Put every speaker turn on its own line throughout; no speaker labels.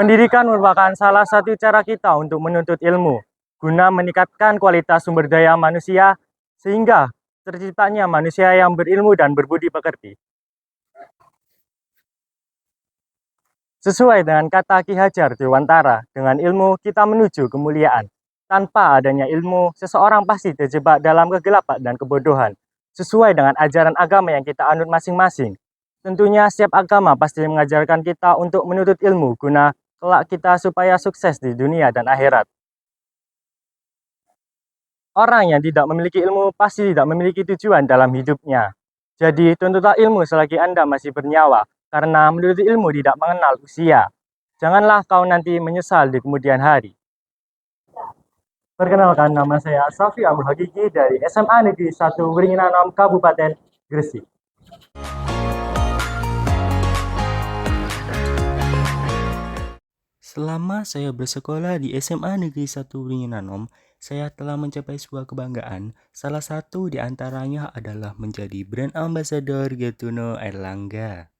Pendidikan merupakan salah satu cara kita untuk menuntut ilmu, guna meningkatkan kualitas sumber daya manusia, sehingga terciptanya manusia yang berilmu dan berbudi pekerti. Sesuai dengan kata Ki Hajar Dewantara, dengan ilmu kita menuju kemuliaan. Tanpa adanya ilmu, seseorang pasti terjebak dalam kegelapan dan kebodohan, sesuai dengan ajaran agama yang kita anut masing-masing. Tentunya setiap agama pasti mengajarkan kita untuk menuntut ilmu guna kelak kita supaya sukses di dunia dan akhirat. Orang yang tidak memiliki ilmu pasti tidak memiliki tujuan dalam hidupnya. Jadi, tuntutlah ilmu selagi Anda masih bernyawa, karena menuntut ilmu tidak mengenal usia. Janganlah kau nanti menyesal di kemudian hari. Perkenalkan, nama saya Safi Abdul Hakiki dari SMA Negeri 1 Wringinanom, Kabupaten Gresik.
Selama saya bersekolah di SMA Negeri 1 Wringinanom, saya telah mencapai sebuah kebanggaan. Salah satu di antaranya adalah menjadi brand ambassador Getuno Erlangga.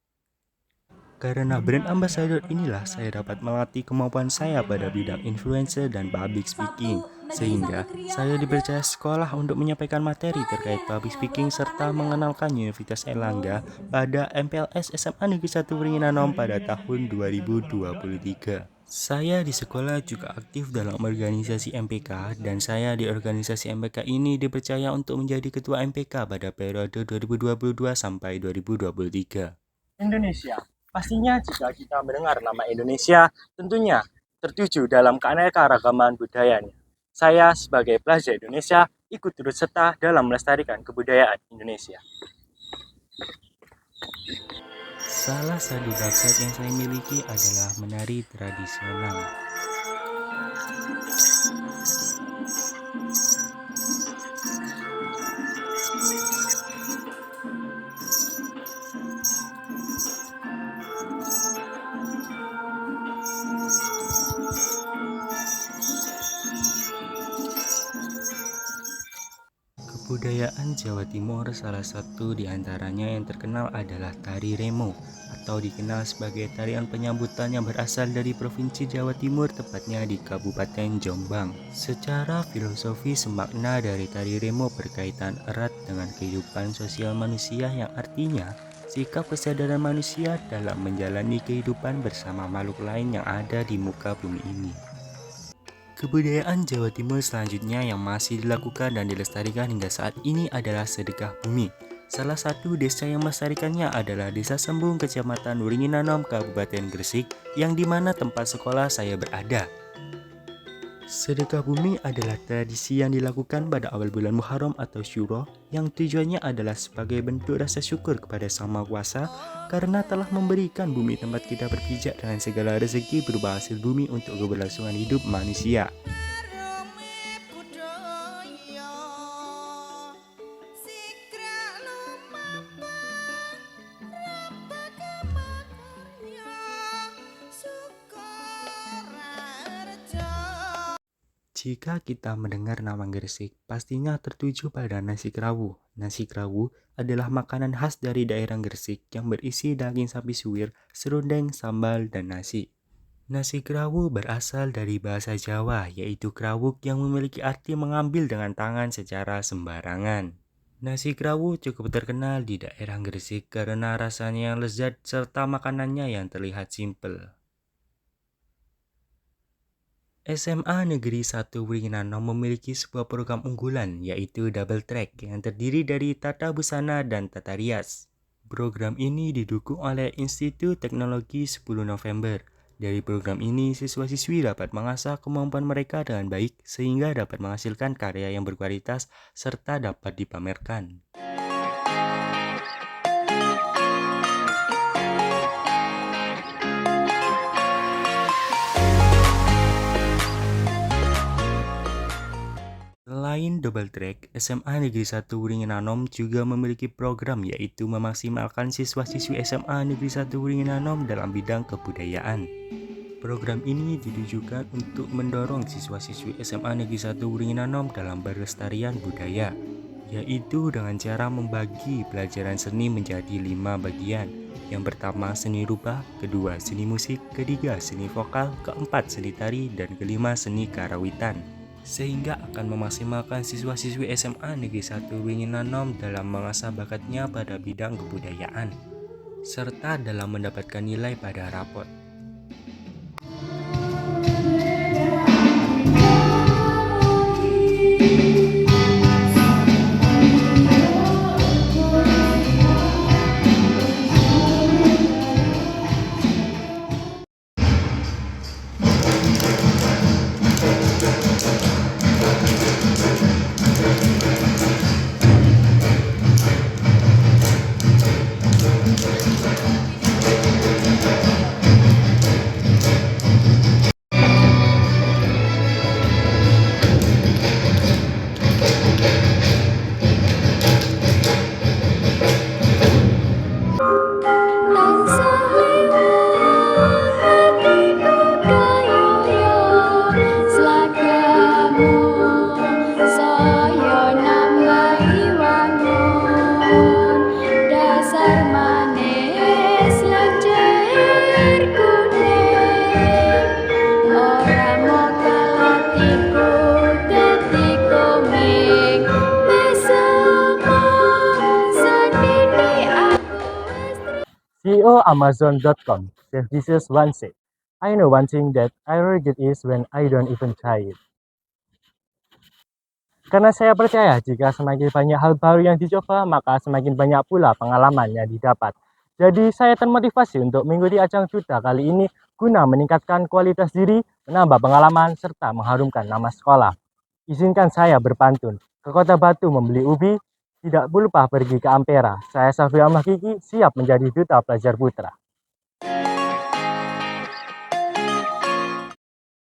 Karena brand ambassador inilah saya dapat melatih kemampuan saya pada bidang influencer dan public speaking, sehingga saya dipercaya sekolah untuk menyampaikan materi terkait public speaking serta mengenalkan Universitas Erlangga pada MPLS SMA Negeri 1 Wringinanom pada tahun 2023. Saya di sekolah juga aktif dalam organisasi MPK, dan saya di organisasi MPK ini dipercaya untuk menjadi ketua MPK pada periode 2022 sampai 2023.
Indonesia. Pastinya jika kita mendengar nama Indonesia, tentunya tertuju dalam keanekaragaman budayanya. Saya sebagai pelajar Indonesia ikut turut serta dalam melestarikan kebudayaan Indonesia.
Salah satu bakat yang saya miliki adalah menari tradisional. Kebudayaan Jawa Timur salah satu di antaranya yang terkenal adalah tari remo, atau dikenal sebagai tarian penyambutan yang berasal dari Provinsi Jawa Timur, tepatnya di Kabupaten Jombang. Secara filosofi, semakna dari tari remo berkaitan erat dengan kehidupan sosial manusia, yang artinya sikap kesadaran manusia dalam menjalani kehidupan bersama makhluk lain yang ada di muka bumi ini. Kebudayaan Jawa Timur selanjutnya yang masih dilakukan dan dilestarikan hingga saat ini adalah sedekah bumi. Salah satu desa yang melestarikannya adalah Desa Sembung, Kecamatan Wringinanom, Kabupaten Gresik, yang dimana tempat sekolah saya berada. Sedekah bumi adalah tradisi yang dilakukan pada awal bulan Muharram atau Syuro, yang tujuannya adalah sebagai bentuk rasa syukur kepada Sang Maha Kuasa karena telah memberikan bumi tempat kita berpijak dengan segala rezeki berupa hasil bumi untuk keberlangsungan hidup manusia. Jika kita mendengar nama Gresik, pastinya tertuju pada nasi kerawu. Nasi kerawu adalah makanan khas dari daerah Gresik yang berisi daging sapi suwir, serundeng, sambal, dan nasi. Nasi kerawu berasal dari bahasa Jawa, yaitu kerawuk, yang memiliki arti mengambil dengan tangan secara sembarangan. Nasi kerawu cukup terkenal di daerah Gresik karena rasanya yang lezat serta makanannya yang terlihat simpel. SMA Negeri 1 Wringinanom memiliki sebuah program unggulan, yaitu Double Track, yang terdiri dari tata busana dan tata rias. Program ini didukung oleh Institut Teknologi 10 November. Dari program ini, siswa-siswi dapat mengasah kemampuan mereka dengan baik sehingga dapat menghasilkan karya yang berkualitas serta dapat dipamerkan. Selain Double Track, SMA Negeri 1 Wringinanom juga memiliki program, yaitu memaksimalkan siswa-siswi SMA Negeri 1 Wringinanom dalam bidang kebudayaan. Program ini ditujukan untuk mendorong siswa-siswi SMA Negeri 1 Wringinanom dalam berlestarian budaya. yaitu dengan cara membagi pelajaran seni menjadi 5 bagian. Yang pertama seni rupa, kedua seni musik, ketiga seni vokal, keempat seni tari, dan kelima seni karawitan. Sehingga akan memaksimalkan siswa-siswi SMA Negeri 1 Wingi-Nanom dalam mengasah bakatnya pada bidang kebudayaan, serta dalam mendapatkan nilai pada rapot.
CEO Amazon.com Jeff Bezos once said, "I know one thing that I regret is when I don't even try it." Karena saya percaya jika semakin banyak hal baru yang dicoba, maka semakin banyak pula pengalaman yang didapat. Jadi saya termotivasi untuk mengikuti ajang duta kali ini guna meningkatkan kualitas diri, menambah pengalaman, serta mengharumkan nama sekolah. Izinkan saya berpantun ke Kota Batu membeli ubi, tidak lupa pergi ke Ampera. Saya Safi Ahmad Kiki, siap menjadi duta pelajar putra.